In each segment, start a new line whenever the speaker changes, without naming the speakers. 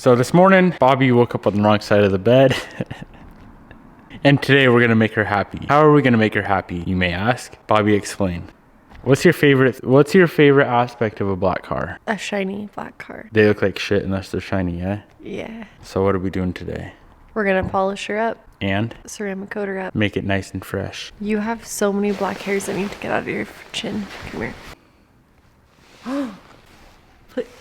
So this morning, Bobby woke up on the wrong side of the bed. And today we're gonna make her happy. How are we gonna make her happy, you may ask? Bobby, explain. What's your favorite aspect of a black car?
A shiny black car.
They look like shit unless they're shiny, yeah?
Yeah.
So what are we doing today?
We're gonna polish her up.
And?
Ceramic coat her up.
Make it nice and fresh.
You have so many black hairs that need to get out of your chin. Come here.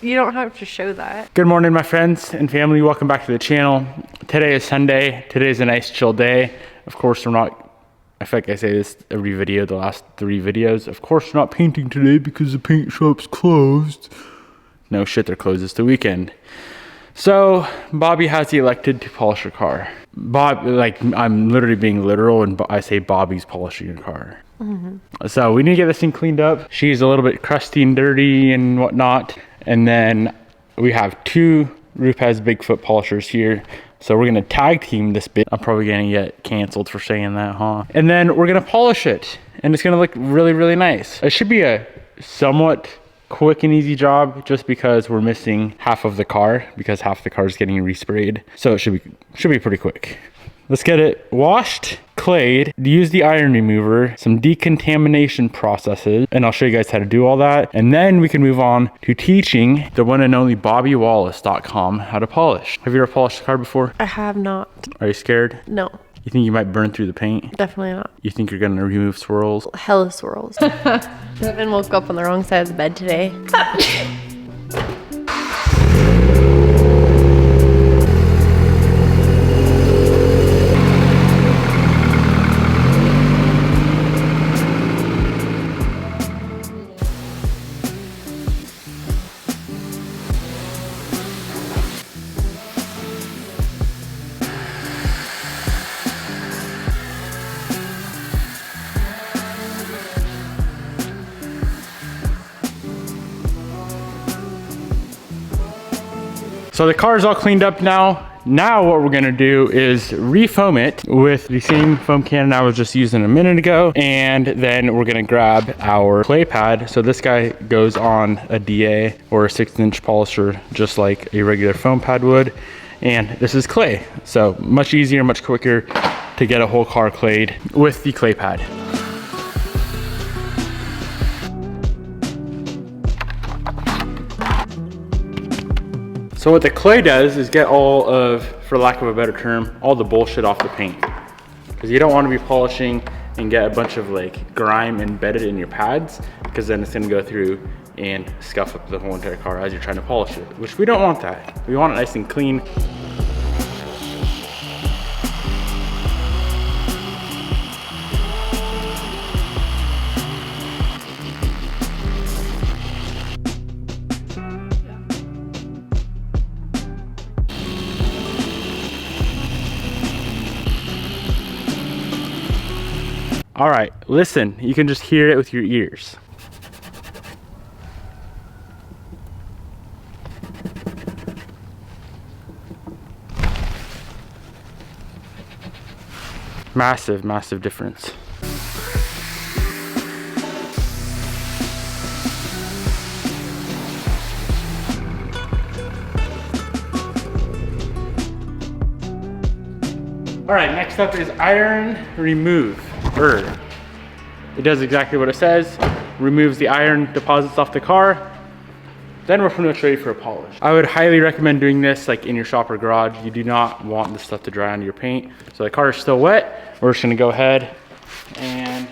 You don't have to show that.
Good morning, my friends and family. Welcome back to the channel. Today is Sunday. Today's a nice chill day. Of course, we're not, I feel like I say this every video, the last 3 videos. Of course, we're not painting today because the paint shop's closed. No shit, they're closed. It's the weekend. So, Bobby has elected to polish her car. I'm literally being literal and I say Bobby's polishing her car. Mm-hmm. So we need to get this thing cleaned up. She's a little bit crusty and dirty and whatnot. And then we have 2 Rupes Bigfoot polishers here. So we're gonna tag team this bit. I'm probably gonna get canceled for saying that, huh? And then we're gonna polish it and it's gonna look really, really nice. It should be a somewhat quick and easy job just because we're missing half of the car because half the car is getting resprayed. So it should be pretty quick. Let's get it washed, clayed, use the iron remover, some decontamination processes, and I'll show you guys how to do all that. And then we can move on to teaching the one and only BobbyWallace.com how to polish. Have you ever polished a car before?
I have not.
Are you scared?
No.
You think you might burn through the paint?
Definitely not.
You think you're gonna remove swirls?
Hella swirls. Devin woke up on the wrong side of the bed today.
So the car is all cleaned up now. Now what we're gonna do is refoam it with the same foam can I was just using a minute ago. And then we're gonna grab our clay pad. So this guy goes on a DA or a 6-inch polisher, just like a regular foam pad would. And this is clay. So much easier, much quicker to get a whole car clayed with the clay pad. So what the clay does is get all of, for lack of a better term, all the bullshit off the paint. Because you don't want to be polishing and get a bunch of like grime embedded in your pads, because then it's going to go through and scuff up the whole entire car as you're trying to polish it, which we don't want that. We want it nice and clean. All right, listen, you can just hear it with your ears. Massive, massive difference. All right, next up is iron remove. It does exactly what it says, removes the iron deposits off the car. Then we're pretty much ready for a polish. I would highly recommend doing this like in your shop or garage. You do not want this stuff to dry onto your paint. So the car is still wet. We're just gonna go ahead and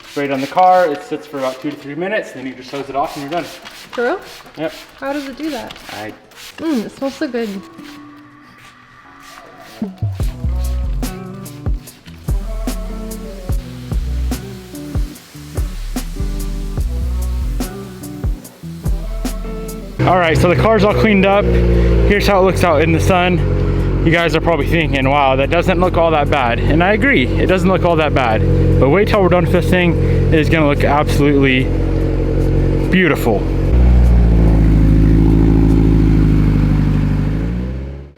spray it on the car. It sits for about 2 to 3 minutes, then you just hose it off and you're done.
For real?
Yep.
How does it do that?
I
It smells so good.
All right, so the car's all cleaned up. Here's how it looks out in the sun. You guys are probably thinking, wow, that doesn't look all that bad. And I agree, it doesn't look all that bad. But wait till we're done with this thing. It is gonna look absolutely beautiful.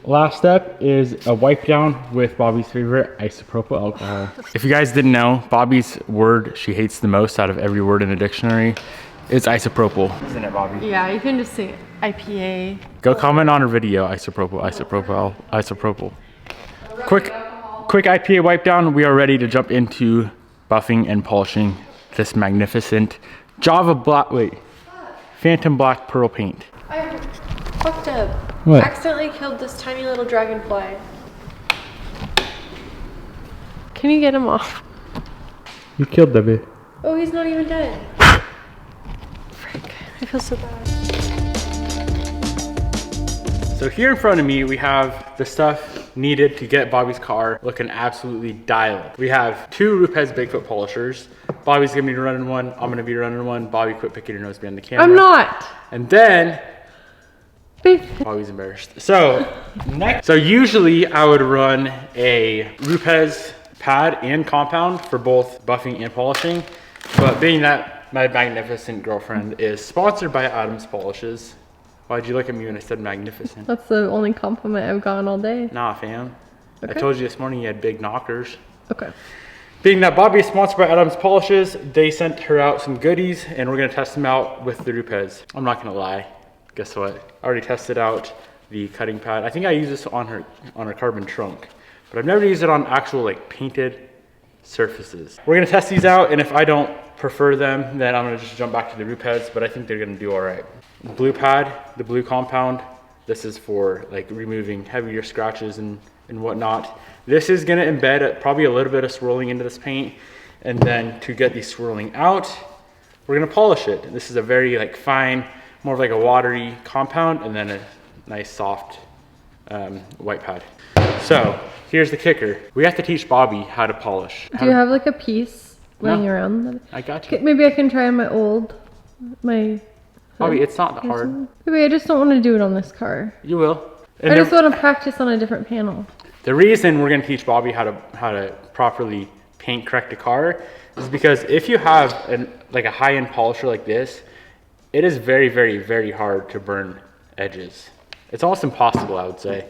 Last step is a wipe down with Bobby's favorite isopropyl alcohol. If you guys didn't know, Bobby's word she hates the most out of every word in the dictionary is isopropyl. Isn't it, Bobby?
Yeah, you can just say IPA.
Go comment on our video, isopropyl. Quick IPA wipe down. We are ready to jump into buffing and polishing this magnificent Phantom Black Pearl paint.
I fucked up.
What?
Accidentally killed this tiny little dragonfly. Can you get him off?
You killed Debbie.
Oh, he's not even dead. Frick, I feel so bad.
So here in front of me, we have the stuff needed to get Bobby's car looking absolutely dialed. We have 2 Rupes Bigfoot polishers. Bobby's gonna be running one, I'm gonna be running one. Bobby, quit picking your nose behind the camera.
I'm not.
And then, Bobby's embarrassed. So usually I would run a Rupes pad and compound for both buffing and polishing. But being that my magnificent girlfriend is sponsored by Adams Polishes, why'd you look at me when I said magnificent?
That's the only compliment I've gotten all day.
Nah, fam.
Okay.
I told you this morning you had big knockers.
Okay.
Being that Bobby is sponsored by Adams Polishes, they sent her out some goodies and we're gonna test them out with the Rupes. I'm not gonna lie. Guess what? I already tested out the cutting pad. I think I used this on her carbon trunk, but I've never used it on actual like painted surfaces. We're gonna test these out, and if I don't prefer them, then I'm gonna just jump back to the Rupes, but I think they're gonna do all right. Blue pad, the blue compound, this is for like removing heavier scratches and whatnot. This is gonna embed probably a little bit of swirling into this paint, and then to get the swirling out, we're gonna polish it. This is a very like fine, more of like a watery compound, and then a nice soft white pad. So here's the kicker. We have to teach Bobby how to polish.
Do you have like a piece laying around?
I got you.
Maybe I can try on my
Bobby, it's not that hard.
Maybe I just don't want to do it on this car.
You will. And
I just want to practice on a different panel.
The reason we're gonna teach Bobby how to properly paint correct a car is because if you have like a high-end polisher like this, it is very, very, very hard to burn edges. It's almost impossible, I would say.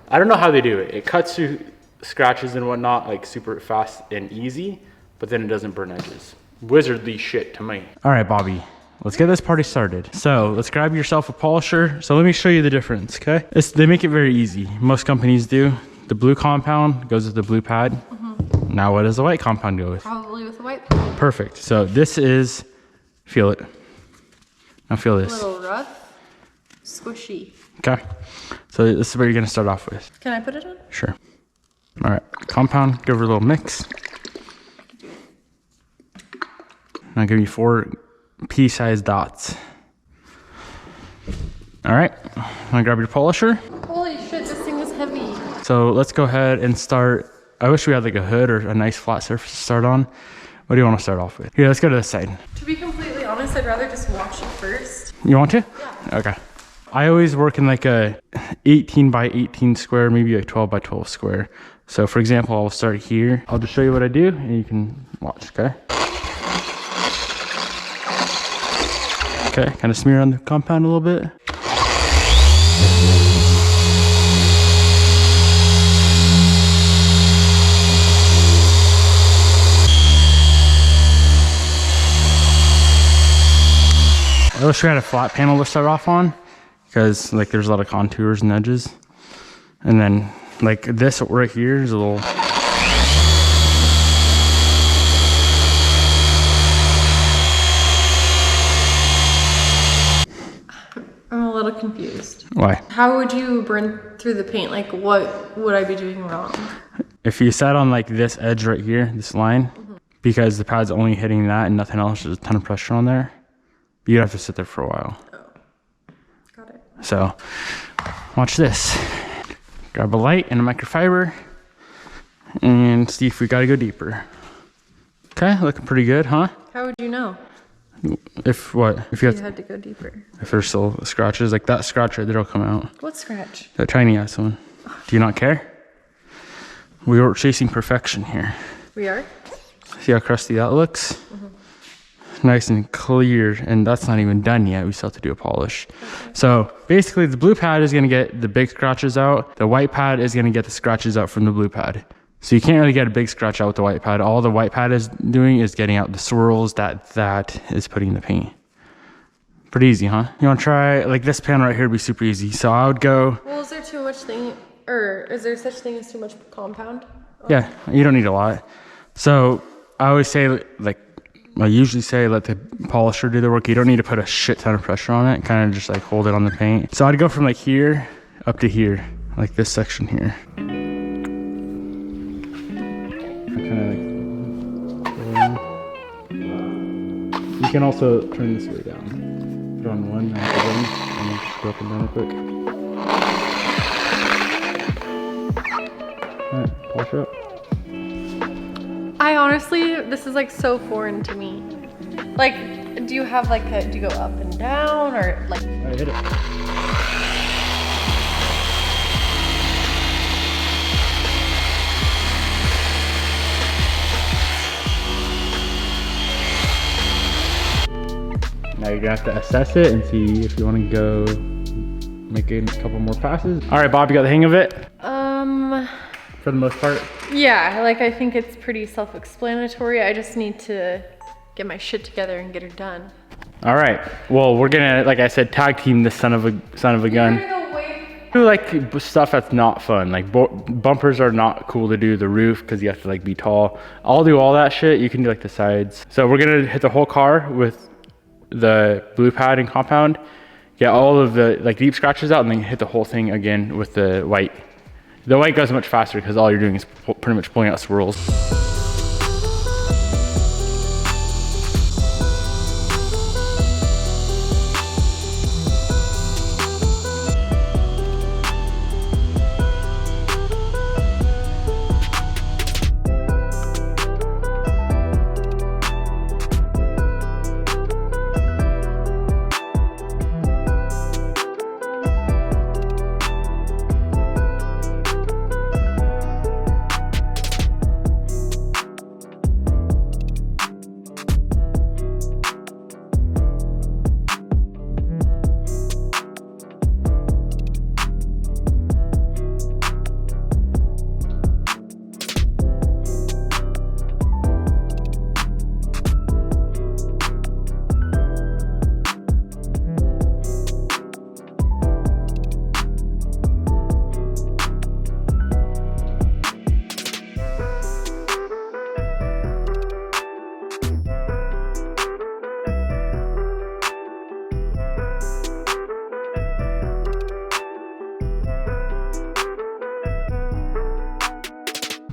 I don't know how they do it. It cuts through scratches and whatnot like super fast and easy, but then it doesn't burn edges. Wizardly shit to me. All right, Bobby, let's get this party started. So let's grab yourself a polisher. So let me show you the difference, okay? They make it very easy. Most companies do. The blue compound goes with the blue pad. Mm-hmm. Now what does the white compound go with?
Probably with the white pad.
Perfect. So this is, feel it. Now feel this.
A little rough, squishy.
Okay. So this is what you're gonna start off with.
Can I put it on?
Sure. All right, compound, give her a little mix. I'll give you 4 pea-sized dots. All right, now grab your polisher.
Holy shit, this thing is heavy.
So let's go ahead and start. I wish we had like a hood or a nice flat surface to start on. What do you want to start off with? Here, let's go to this side.
To be completely honest, I'd rather just watch it first.
You want to?
Yeah.
Okay. I always work in like a 18 by 18 square, maybe a 12 by 12 square. So for example, I'll start here. I'll just show you what I do and you can watch, okay? Okay, kind of smear on the compound a little bit. I wish we had a flat panel to start off on, because like there's a lot of contours and edges. And then like this right here is a little.
I'm a little confused.
Why?
How would you burn through the paint? Like what would I be doing wrong?
If you sat on like this edge right here, this line, because the pad's only hitting that and nothing else, there's a ton of pressure on there, you'd have to sit there for a while.
Oh, got it.
So watch this. Grab a light and a microfiber and see if we gotta go deeper. Okay, looking pretty good, huh?
How would you know?
If what? If
You had to go deeper.
if there's still scratches, like that scratch right there will come out.
What scratch?
That tiny ass one. Do you not care? We were chasing perfection here.
We are?
See how crusty that looks? Nice and clear, and that's not even done yet. We still have to do a polish. Okay. So basically the blue pad is gonna get the big scratches out. The white pad is gonna get the scratches out from the blue pad. So you can't really get a big scratch out with the white pad. All the white pad is doing is getting out the swirls that is putting in the paint. Pretty easy, huh? You wanna try, like this pan right here would be super easy. So I would go.
Well, is there too much thing, or is there such thing as too much compound?
Yeah, you don't need a lot. So I always say, like, I usually say let the polisher do the work. You don't need to put a shit ton of pressure on it. Kind of just like hold it on the paint. So I'd go from like here up to here, like this section here. You can also turn this way down. Put on one, and then just go up and down real quick. Alright, polish it up.
I honestly, this is like so foreign to me. Like, do you have like do you go up and down or like?
I hit it. Now you're gonna have to assess it and see if you want to go make a couple more passes. All right, Bob, you got the hang of it? For the most part?
Yeah, like I think it's pretty self-explanatory. I just need to get my shit together and get it done.
All right. Well, we're gonna, like I said, tag team this son of a gun. Do like stuff that's not fun. Like bumpers are not cool to do. The roof, because you have to like be tall. I'll do all that shit. You can do like the sides. So we're gonna hit the whole car with the blue pad and compound. Get all of the like deep scratches out, and then hit the whole thing again with the white. The white goes much faster because all you're doing is pretty much pulling out swirls.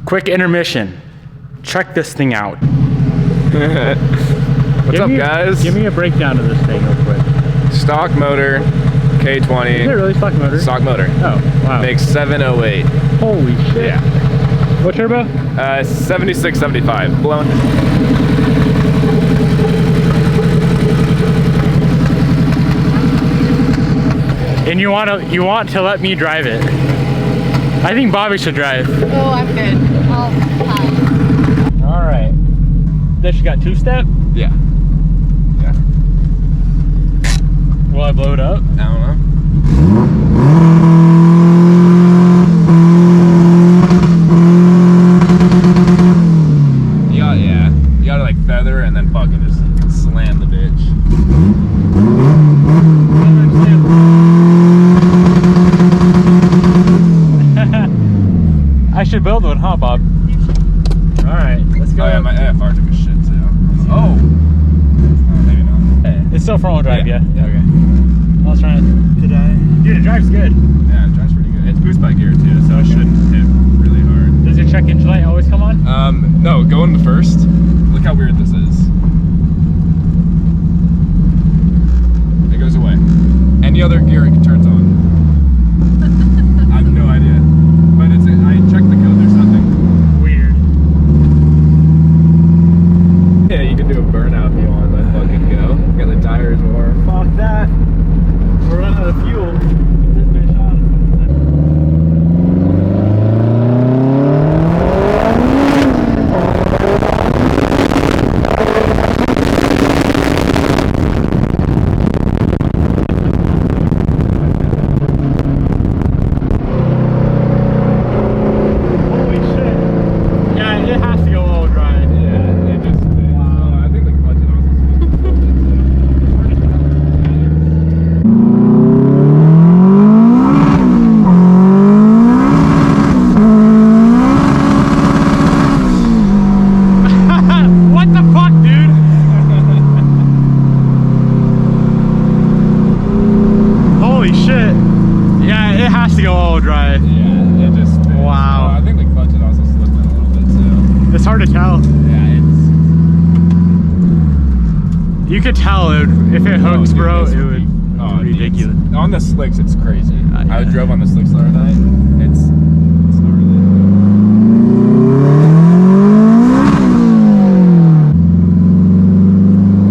Quick intermission. Check this thing out.
What's up, guys?
Give me a breakdown of this thing real quick.
Stock motor, K20.
Is it really stock motor?
Stock motor.
Oh, wow.
Makes 708.
Holy shit.
Yeah.
What turbo?
76, 75. Blown.
And you want to let me drive it? I think Bobby should drive.
Oh, I'm good. I'll pass.
All right. That you got two-step?
Yeah. Yeah.
Will I blow it up?
I don't know. You gotta like feather and then fucking just slam the bitch.
I should build one, huh, Bob? All right, let's go.
Oh yeah, my AFR took a shit too. Oh, maybe not.
It's still front-wheel drive, yeah.
Okay.
I was trying to. Dude, it drives good.
Yeah, it drives pretty good. It's boost by gear too, so it shouldn't hit really hard.
Does your check engine light always come on?
No, go into first. Look how weird this is. It goes away. Any other gear it turns on. I have no idea. But I checked the code, there's nothing.
Weird.
Yeah, you can do a burnout if you want, let fucking go. Get the tires warm.
Fuck that. We're running out of fuel. go all drive.
Yeah, it just spins.
Wow.
I think the clutch had also slipped in a little bit too.
It's hard to tell.
Yeah, it's.
You could tell if it hooks,
dude,
bro,
this
it would
Oh,
be ridiculous.
Dude, on the slicks, it's crazy.
Yeah.
I drove on the slicks the other night. It's gnarly.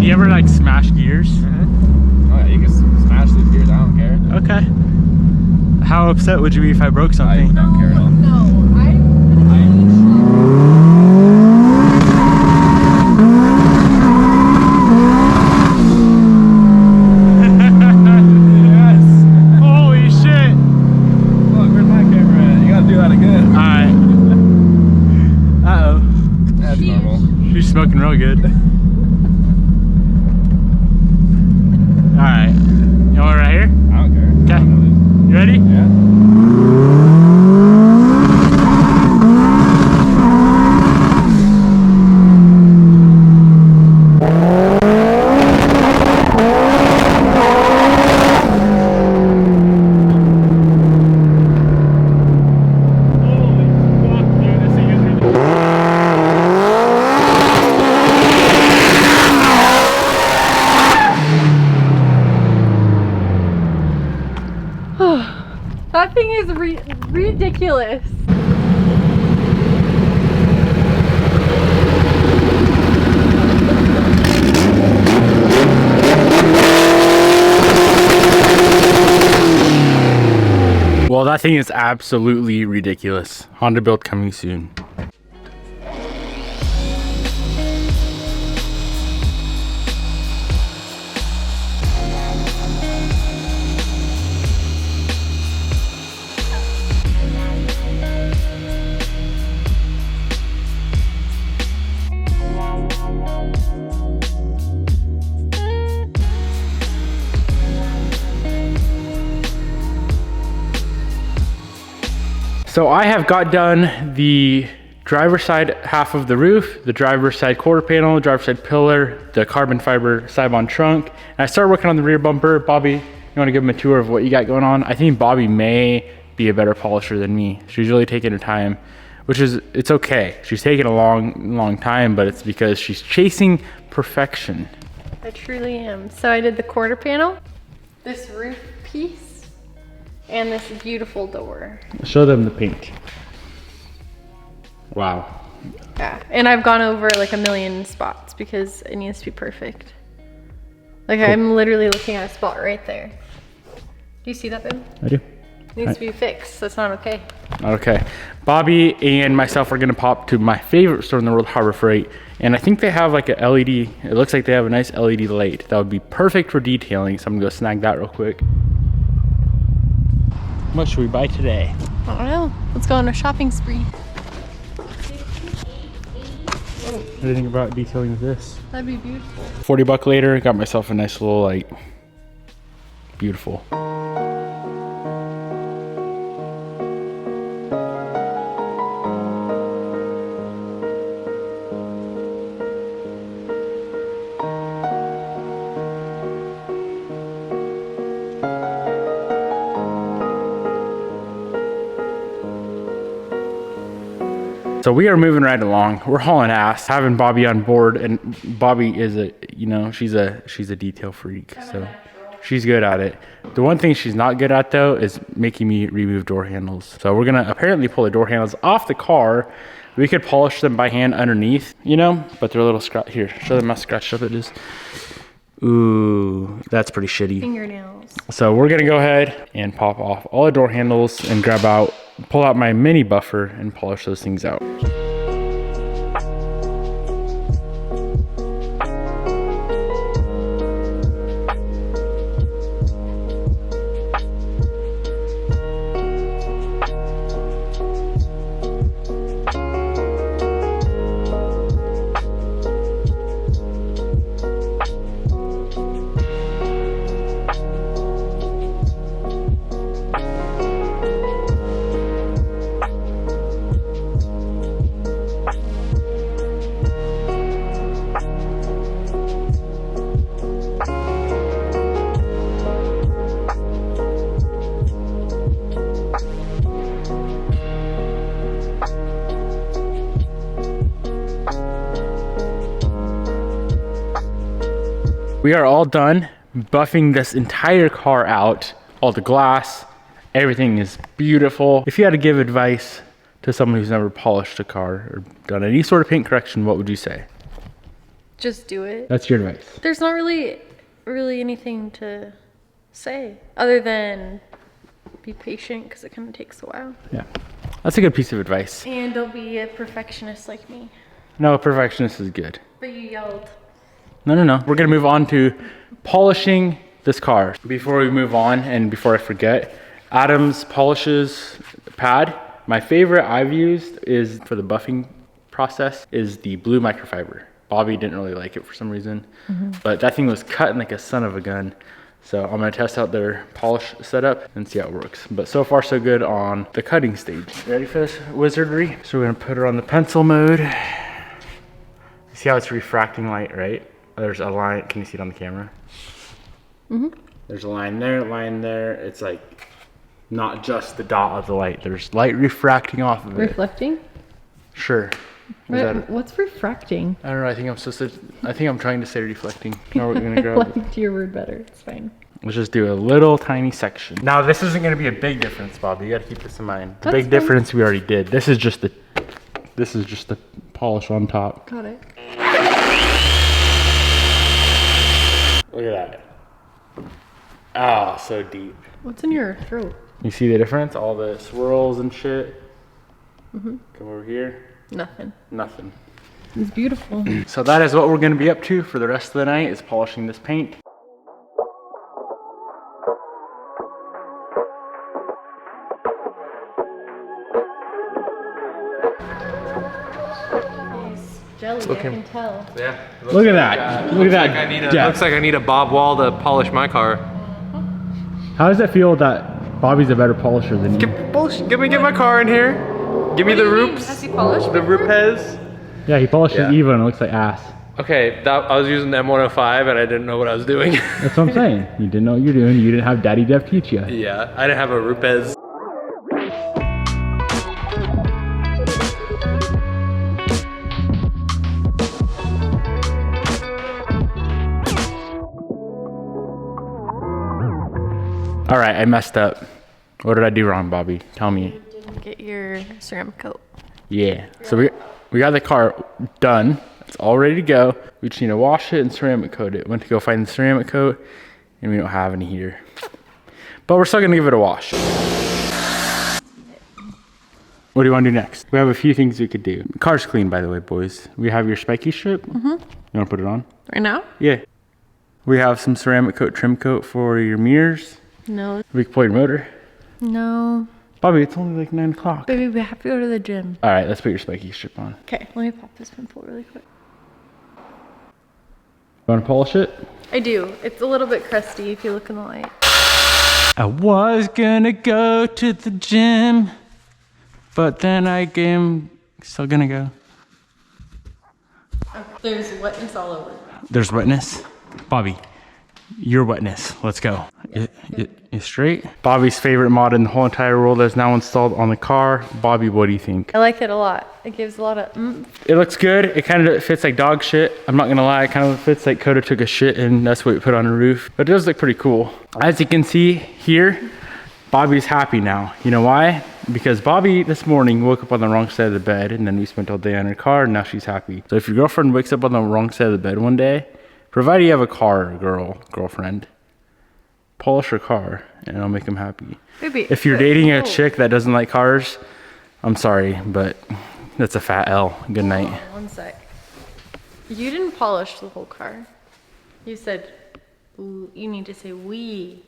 Do you ever like smash gears?
Oh yeah, you can smash these gears. I don't care.
Okay. How upset would you be if I broke
I
something?
don't care at all.
No,
Yes. Holy shit.
Look, where's my camera at? You gotta do that again.
Alright. Uh-oh.
That's normal.
She's smoking real good. Alright. You want it right here?
I don't care.
Okay. You ready?
Yeah.
that thing is ridiculous.
Well, that thing is absolutely ridiculous. Honda build coming soon. So I have got done the driver's side half of the roof, the driver's side quarter panel, driver's side pillar, the carbon fiber Sibon trunk. And I started working on the rear bumper. Bobby, you want to give him a tour of what you got going on? I think Bobby may be a better polisher than me. She's really taking her time, which is, it's okay. She's taking a long time, but it's because she's chasing perfection.
I truly am. So I did the quarter panel, this roof piece, and this beautiful door.
Show them the paint. Wow.
Yeah, and I've gone over like a million spots because it needs to be perfect. Like
Cool.
I'm literally looking at a spot right there. Do you see that, babe?
I do.
It needs to be fixed. That's not okay.
Okay. Bobby and myself are gonna pop to my favorite store in the world, Harbor Freight. And I think they have like a LED, it looks like they have a nice LED light. That would be perfect for detailing. So I'm gonna go snag that real quick. What should we buy today?
I don't know. Let's go on a shopping spree.
What do you think about detailing this?
That'd be beautiful.
40 bucks later, got myself a nice little light. Beautiful. So we are moving right along. We're hauling ass, having Bobby on board, and Bobby is a, you know, she's a detail freak, so she's good at it. The one thing she's not good at though is making me remove door handles. So we're gonna apparently pull the door handles off the car. We could polish them by hand underneath, you know, but they're a little scratch. Here, show them how scratched up it is. Ooh, that's pretty shitty.
Fingernails.
So we're gonna go ahead and pop off all the door handles and pull out my mini buffer and polish those things out. We are all done buffing this entire car out. All the glass, everything is beautiful. If you had to give advice to someone who's never polished a car or done any sort of paint correction, what would you say?
Just do it.
That's your advice.
There's not really anything to say other than be patient because it kind of takes a while.
Yeah, that's a good piece of advice.
And don't be a perfectionist like me.
No, a perfectionist is good.
But you yelled.
No. We're gonna move on to polishing this car. Before we move on and before I forget, Adams Polishes pad. My favorite I've used is for the buffing process is the blue microfiber. Bobby didn't really like it for some reason, but that thing was cutting like a son of a gun. So I'm gonna test out their polish setup and see how it works. But so far so good on the cutting stage. Ready for this wizardry? So we're gonna put her on the pencil mode. You see how it's refracting light, right? There's a line, can you see it on the camera? There's a line there. It's like not just the dot of the light. There's light refracting off of it.
Reflecting?
Sure.
What's refracting?
I don't know, I think I'm trying to say reflecting. Now we're gonna grab it.
Liked your word better. It's fine.
Let's just do a little tiny section. Now this isn't gonna be a big difference, Bobby. You gotta keep this in mind. The
That's
big
fine.
difference we already did. This is just the polish on top.
Got it.
Look at that. Ah, so deep.
What's in your throat?
You see the difference? All the swirls and shit. Come over here.
Nothing.
Nothing.
It's beautiful.
So that is what we're gonna be up to for the rest of the night, is polishing this paint.
It's jelly, I can tell.
Yeah.
Look at that. Look at that.
Looks like I need a Bob Wall to polish my car.
How does it feel that Bobby's a better polisher than you?
Get my car in here. Give me the roops.
Has he polished
The
before?
Rupes.
Yeah, he polished
Yeah.
his Evo and it looks like ass.
Okay, I was using the M105 and I didn't know what I was doing.
That's what I'm saying. You didn't know what you're doing. You didn't have Daddy Dev teach you.
Yeah, I didn't have a Rupes.
All right, I messed up. What did I do wrong, Bobby? Tell me.
You didn't get your ceramic coat.
Yeah. So we got the car done. It's all ready to go. We just need to wash it and ceramic coat it. Went to go find the ceramic coat, and we don't have any here. But we're still gonna give it a wash. What do you want to do next? We have a few things we could do. The car's clean, by the way, boys. We have your spiky strip. You want to put it on?
Right now?
Yeah. We have some ceramic coat, trim coat for your mirrors.
No.
We can pull your motor.
No.
Bobby, it's only like 9 o'clock.
Baby, we have to go to the gym.
All right, let's put your spiky strip on.
Okay, let me pop this pimple really quick.
You want to polish it?
I do. It's a little bit crusty if you look in the light.
I was gonna go to the gym, but then I am still gonna go.
There's wetness all over.
There's wetness. Bobby, your wetness. Let's go. You straight? Bobby's favorite mod in the whole entire world is now installed on the car. Bobby, what do you think?
I like it a lot. It gives a lot of
It looks good. It kind of fits like dog shit. I'm not gonna lie, it kind of fits like Coda took a shit and that's what we put on the roof. But it does look pretty cool. As you can see here, Bobby's happy now. You know why? Because Bobby this morning woke up on the wrong side of the bed and then we spent all day on her car and now she's happy. So if your girlfriend wakes up on the wrong side of the bed one day, provided you have a car, girlfriend, polish her car and it'll make him happy.
Baby,
If you're dating a chick that doesn't like cars, I'm sorry, but that's a fat L. Good night.
Hold on, one sec. You didn't polish the whole car. You said, ooh, you need to say we.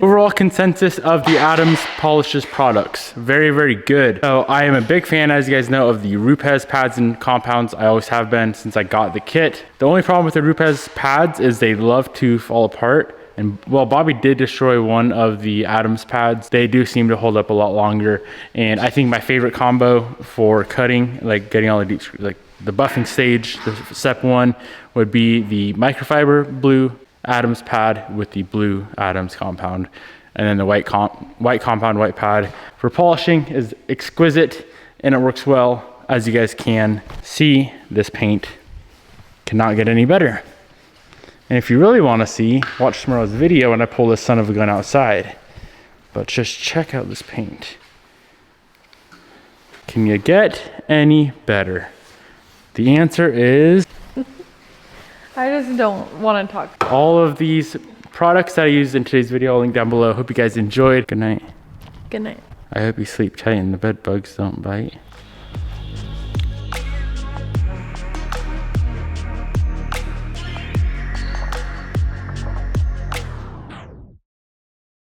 Overall consensus of the Adams Polishes products. Very, very good. So I am a big fan, as you guys know, of the Rupes pads and compounds. I always have been since I got the kit. The only problem with the Rupes pads is they love to fall apart. And well, Bobby did destroy one of the Adams pads. They do seem to hold up a lot longer. And I think my favorite combo for cutting, like getting all the deep, like the buffing stage, the step one, would be the microfiber blue Adams pad with the blue Adams compound, and then the white compound white pad for polishing is exquisite and it works well. As you guys can see, this paint cannot get any better. And if you really want to see, watch tomorrow's video when I pull this son of a gun outside. But just check out this paint. Can you get any better? The answer is...
I just don't want to talk.
all of these products that I used in today's video, I'll link down below. Hope you guys enjoyed. Good night.
Good night.
I hope you sleep tight and the bed bugs don't bite.